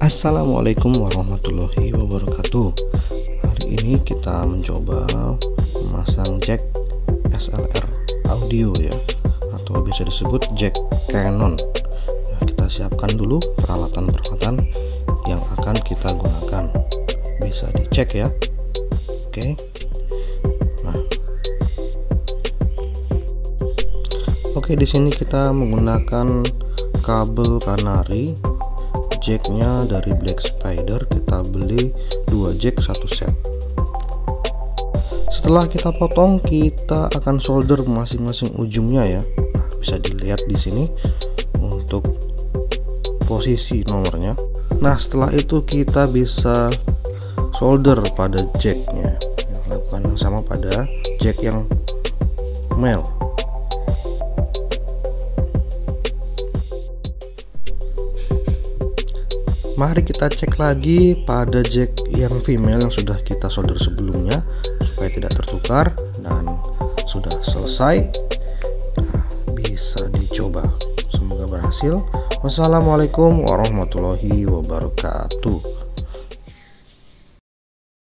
Assalamualaikum warahmatullahi wabarakatuh. Hari ini kita mencoba memasang jack SLR audio ya, atau bisa disebut jack Canon. Kita siapkan dulu peralatan-peralatan yang akan kita gunakan. Bisa dicek ya. Oke. Oke, di sini kita menggunakan kabel kanari. Jacknya dari Black Spider, kita beli 2 jack 1 set. Setelah kita potong, kita akan solder masing-masing ujungnya ya. Nah, bisa dilihat di sini untuk posisi nomornya. Nah, setelah itu kita bisa solder pada jacknya. Lakukan yang sama pada jack yang male. Mari kita cek lagi pada jack yang female yang sudah kita solder sebelumnya supaya tidak tertukar dan sudah selesai. Nah, bisa dicoba. Semoga berhasil. Wassalamualaikum warahmatullahi wabarakatuh.